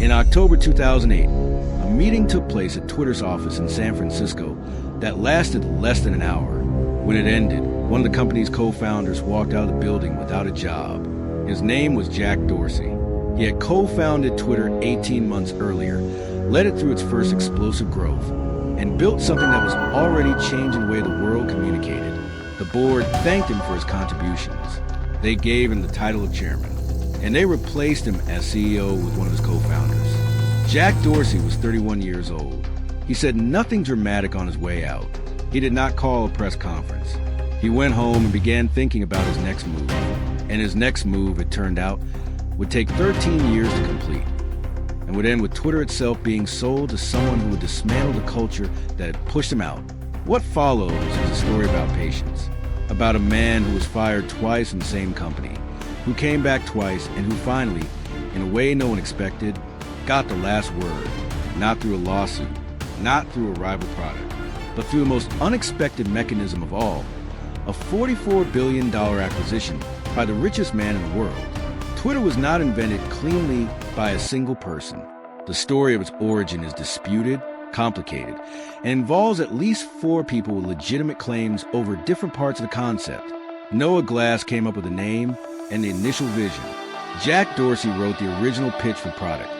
In October 2008, a meeting took place at Twitter's office in San Francisco that lasted less than an hour. When it ended, one of the company's co-founders walked out of the building without a job. His name was Jack Dorsey. He had co-founded Twitter 18 months earlier, led it through its first explosive growth, and built something that was already changing the way the world communicated. The board thanked him for his contributions. They gave him the title of chairman, and they replaced him as CEO with one of his co-founders. Jack Dorsey was 31 years old. He said nothing dramatic on his way out. He did not call a press conference. He went home and began thinking about his next move. And his next move, it turned out, would take 13 years to complete, and would end with Twitter itself being sold to someone who would dismantle the culture that had pushed him out. What follows is a story about patience, about a man who was fired twice in the same company, who came back twice, and who finally, in a way no one expected, got the last word, not through a lawsuit, not through a rival product, but through the most unexpected mechanism of all, a $44 billion acquisition by the richest man in the world. Twitter was not invented cleanly by a single person. The story of its origin is disputed, complicated, and involves at least 4 people with legitimate claims over different parts of the concept. Noah Glass came up with the name and the initial vision. Jack Dorsey wrote the original pitch for the product,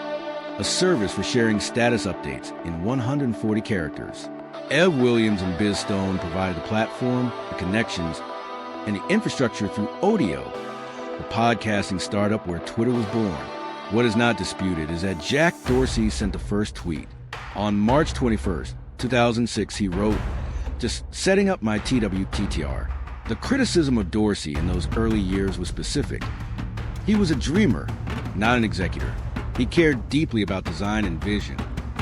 a service for sharing status updates in 140 characters. Ev Williams and Biz Stone provided the platform, the connections, and the infrastructure through Odeo, the podcasting startup where Twitter was born. What is not disputed is that Jack Dorsey sent the first tweet. On March 21st, 2006, he wrote, "Just setting up my TWTTR." The criticism of Dorsey in those early years was specific. He was a dreamer, not an executor. He cared deeply about design and vision.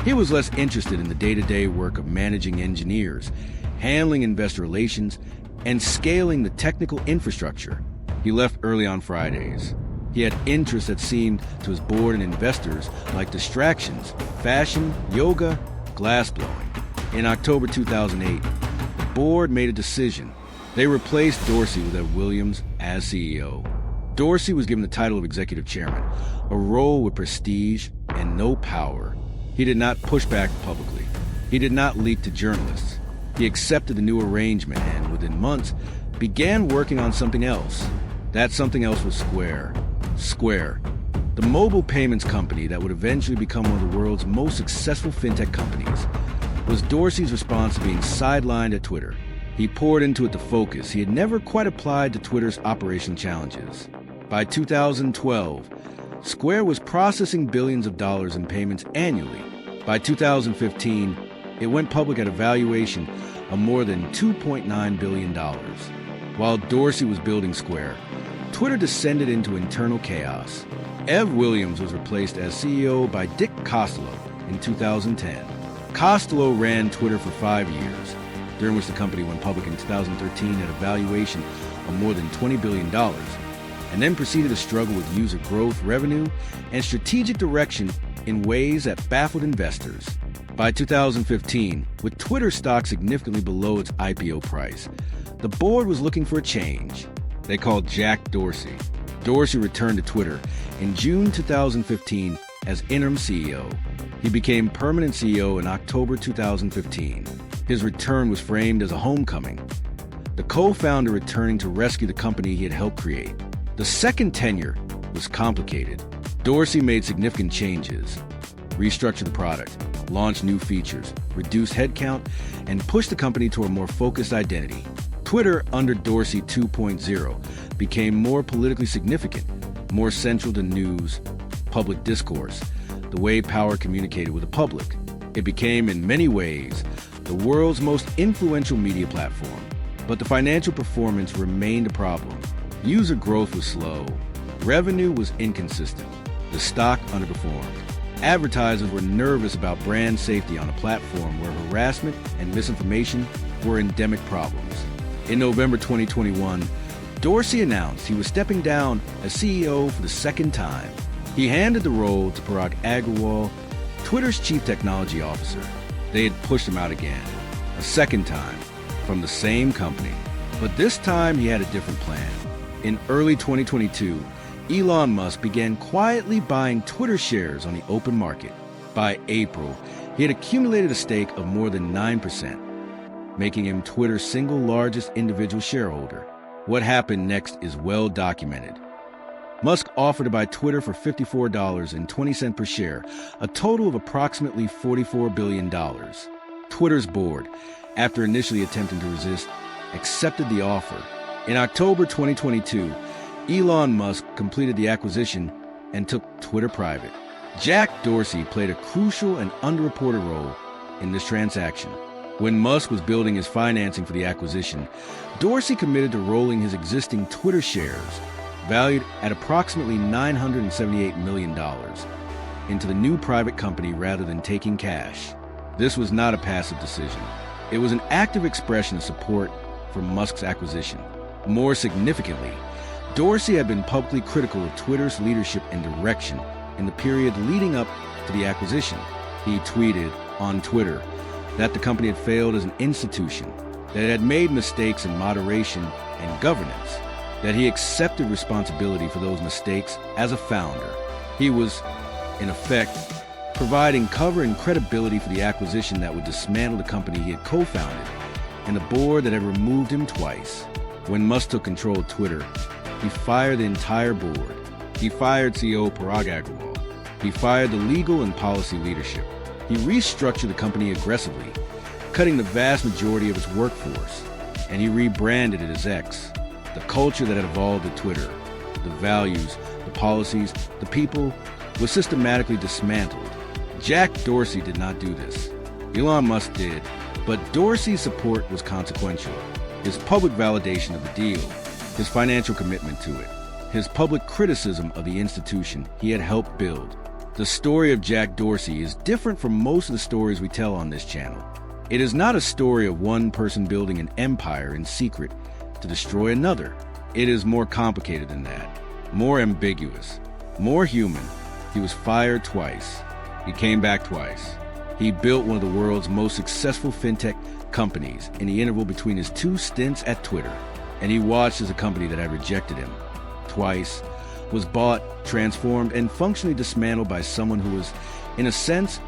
He was less interested in the day-to-day work of managing engineers, handling investor relations, and scaling the technical infrastructure. He left early on Fridays. He had interests that seemed to his board and investors like distractions, fashion, yoga, glassblowing. In October 2008, the board made a decision. They replaced Dorsey with Ed Williams as CEO. Dorsey was given the title of executive chairman, a role with prestige and no power. He did not push back publicly. He did not leak to journalists. He accepted the new arrangement and, within months, began working on something else. That something else was Square. Square, the mobile payments company that would eventually become one of the world's most successful fintech companies, was Dorsey's response to being sidelined at Twitter. He poured into it the focus he had never quite applied to Twitter's operational challenges. By 2012, Square was processing billions of dollars in payments annually. By 2015, it went public at a valuation of more than $2.9 billion. While Dorsey was building Square, Twitter descended into internal chaos. Ev Williams was replaced as CEO by Dick Costolo in 2010. Costolo ran Twitter for 5 years, during which the company went public in 2013 at a valuation of more than $20 billion, and then proceeded to struggle with user growth, revenue, and strategic direction in ways that baffled investors. By 2015, with Twitter stock significantly below its IPO price, the board was looking for a change. They called Jack Dorsey. Dorsey returned to Twitter in June 2015 as interim CEO. He became permanent CEO in October 2015. His return was framed as a homecoming, the co-founder returning to rescue the company he had helped create. The second tenure was complicated. Dorsey made significant changes, restructured the product, launched new features, reduced headcount, and pushed the company to a more focused identity. Twitter under Dorsey 2.0 became more politically significant, more central to news, public discourse, the way power communicated with the public. It became, in many ways, the world's most influential media platform. But the financial performance remained a problem. User growth was slow. Revenue was inconsistent. The stock underperformed. Advertisers were nervous about brand safety on a platform where harassment and misinformation were endemic problems. In November 2021, Dorsey announced he was stepping down as CEO for the second time. He handed the role to Parag Agrawal, Twitter's chief technology officer. They had pushed him out again, a second time, from the same company. But this time he had a different plan. In early 2022, Elon Musk began quietly buying Twitter shares on the open market. By April, he had accumulated a stake of more than 9%, making him Twitter's single largest individual shareholder. What happened next is well documented. Musk offered to buy Twitter for $54.20 per share, a total of approximately $44 billion. Twitter's board, after initially attempting to resist, accepted the offer. In October 2022, Elon Musk completed the acquisition and took Twitter private. Jack Dorsey played a crucial and underreported role in this transaction. When Musk was building his financing for the acquisition, Dorsey committed to rolling his existing Twitter shares, valued at approximately $978 million, into the new private company rather than taking cash. This was not a passive decision. It was an active expression of support for Musk's acquisition. More significantly, Dorsey had been publicly critical of Twitter's leadership and direction in the period leading up to the acquisition. He tweeted on Twitter that the company had failed as an institution, that it had made mistakes in moderation and governance, that he accepted responsibility for those mistakes as a founder. He was, in effect, providing cover and credibility for the acquisition that would dismantle the company he had co-founded and the board that had removed him twice. When Musk took control of Twitter, he fired the entire board. He fired CEO Parag Agrawal. He fired the legal and policy leadership. He restructured the company aggressively, cutting the vast majority of its workforce, and he rebranded it as X. The culture that had evolved at Twitter, the values, the policies, the people, was systematically dismantled. Jack Dorsey did not do this. Elon Musk did, but Dorsey's support was consequential. His public validation of the deal, his financial commitment to it, his public criticism of the institution he had helped build. The story of Jack Dorsey is different from most of the stories we tell on this channel. It is not a story of one person building an empire in secret to destroy another. It is more complicated than that, more ambiguous, more human. He was fired twice. He came back twice. He built one of the world's most successful fintech companies in the interval between his two stints at Twitter, and he watched as a company that had rejected him twice was bought, transformed, and functionally dismantled by someone who was, in a sense,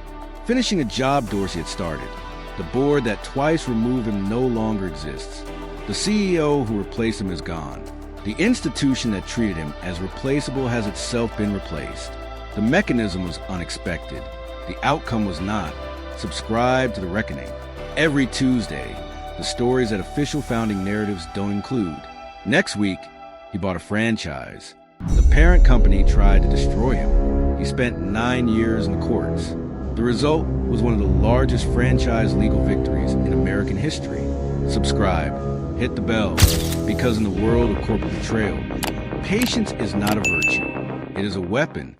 finishing a job Dorsey had started. The board that twice removed him no longer exists. The CEO who replaced him is gone. The institution that treated him as replaceable has itself been replaced. The mechanism was unexpected. The outcome was not. Subscribe to The Reckoning. Every Tuesday, the stories that official founding narratives don't include. Next week, he bought a franchise. The parent company tried to destroy him. He spent 9 years in the courts. The result was one of the largest franchise legal victories in American history. Subscribe, hit the bell, because in the world of corporate betrayal, patience is not a virtue. It is a weapon.